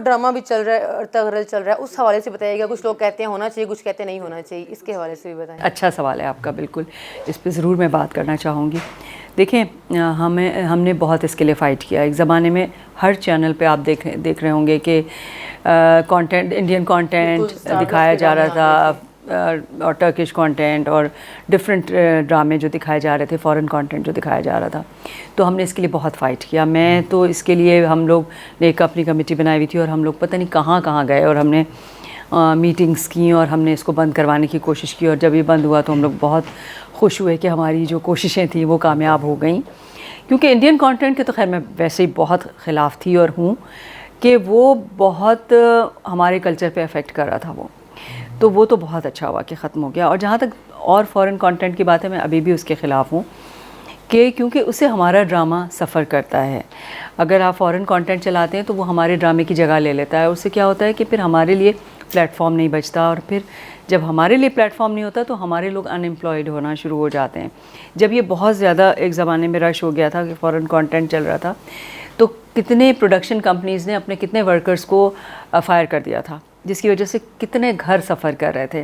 Drama भी चल रहा है, अर्तुग्रुल चल रहा है, उस हवाले से बताइएगा. कुछ लोग कहते हैं होना चाहिए, कुछ कहते हैं नहीं होना चाहिए, इसके हवाले से भी बताएं. अच्छा सवाल है आपका, बिल्कुल इस पर ज़रूर मैं बात करना चाहूँगी. देखें, हमने बहुत इसके लिए फ़ाइट किया. एक ज़माने में हर चैनल पे आप देख रहे होंगे कि कंटेंट, इंडियन कंटेंट दिखाया जा रहा था और टर्किश कंटेंट और डिफरेंट ड्रामे जो दिखाए जा रहे थे, फॉरेन कंटेंट जो दिखाया जा रहा था. तो हमने इसके लिए बहुत फ़ाइट किया. मैं तो इसके लिए, हम लोग ने एक अपनी कमेटी बनाई हुई थी और हम लोग पता नहीं कहाँ कहाँ गए और हमने मीटिंग्स की और हमने इसको बंद करवाने की कोशिश की. और जब ये बंद हुआ तो हम लोग बहुत खुश हुए कि हमारी जो कोशिशें थी वो कामयाब हो गई. क्योंकि इंडियन कंटेंट के तो खैर मैं वैसे ही बहुत ख़िलाफ़ थी और हूँ कि वो बहुत हमारे कल्चर पे अफेक्ट कर रहा था वो तो बहुत अच्छा हुआ कि ख़त्म हो गया. और जहाँ तक और फॉरेन कंटेंट की बात है, मैं अभी भी उसके ख़िलाफ़ हूँ कि क्योंकि उससे हमारा ड्रामा सफ़र करता है. अगर आप फॉरेन कंटेंट चलाते हैं तो वो हमारे ड्रामे की जगह ले लेता है. उससे क्या होता है कि फिर हमारे लिए प्लेटफॉर्म नहीं बचता और फिर जब हमारे लिए प्लेटफॉर्म नहीं होता तो हमारे लोग अनएम्प्लॉयड होना शुरू हो जाते हैं. जब ये बहुत ज़्यादा एक ज़माने में रश हो गया था कि फ़ॉरेन कंटेंट चल रहा था तो कितने प्रोडक्शन कंपनीज़ ने अपने कितने वर्कर्स को फायर कर दिया था, जिसकी वजह से कितने घर सफ़र कर रहे थे.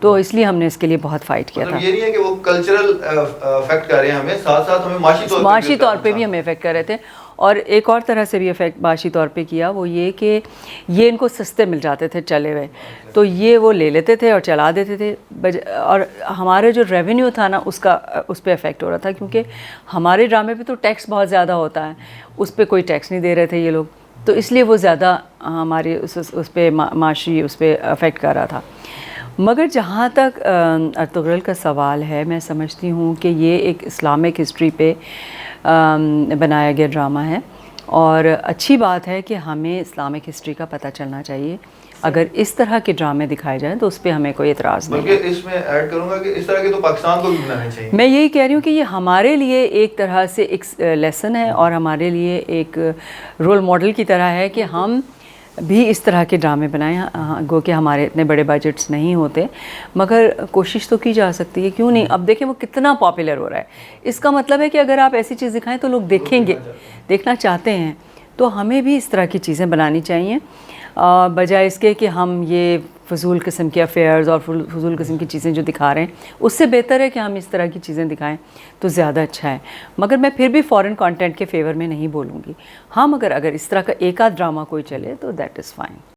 तो इसलिए हमने इसके लिए बहुत फ़ाइट किया था. ये नहीं है कि वो कल्चरल इफेक्ट कर रहे हैं हमें, साथ साथ हमें माशी तौर पे भी हमें इफ़ेक्ट कर रहे थे. और एक और तरह से भी इफ़ेक्ट माशी तौर पे किया, वो ये कि ये इनको सस्ते मिल जाते थे चले हुए, तो ये वो ले लेते थे और चला देते थे. और हमारे जो रेवेन्यू था ना उस पर इफ़ेक्ट हो रहा था, क्योंकि हमारे ड्रामे पे तो टैक्स बहुत ज़्यादा होता है, उस पर कोई टैक्स नहीं दे रहे थे ये लोग. तो इसलिए वो ज़्यादा हमारे उस पर माशी उस पर अफेक्ट कर रहा था. मगर जहाँ तक अर्तुग्रुल का सवाल है, मैं समझती हूँ कि ये एक इस्लामिक हिस्ट्री पे बनाया गया ड्रामा है और अच्छी बात है कि हमें इस्लामिक हिस्ट्री का पता चलना चाहिए. अगर इस तरह के ड्रामे दिखाए जाएं तो उस पर हमें कोई एतराज़ नहीं है. इसमें ऐड करूँगा कि इस तरह के तो पाकिस्तान को भी बनाने चाहिए. मैं यही कह रही हूँ कि ये हमारे लिए एक तरह से एक लेसन है और हमारे लिए एक रोल मॉडल की तरह है कि हम भी इस तरह के ड्रामे बनाएं. गो कि हमारे इतने बड़े बजट्स नहीं होते, मगर कोशिश तो की जा सकती है, क्यों नहीं. अब देखें वो कितना पॉपुलर हो रहा है, इसका मतलब है कि अगर आप ऐसी चीज़ दिखाएं तो लोग देखेंगे, देखना चाहते हैं. तो हमें भी इस तरह की चीज़ें बनानी चाहिए बजाय इसके कि हम ये फजूल किस्म के अफेयर्स और फजूल किस्म की चीज़ें जो दिखा रहे हैं. उससे बेहतर है कि हम इस तरह की चीज़ें दिखाएं तो ज़्यादा अच्छा है. मगर मैं फिर भी फॉरेन कंटेंट के फेवर में नहीं बोलूँगी. हाँ, मगर अगर इस तरह का एक आध ड्रामा कोई चले तो दैट इज़ फाइन.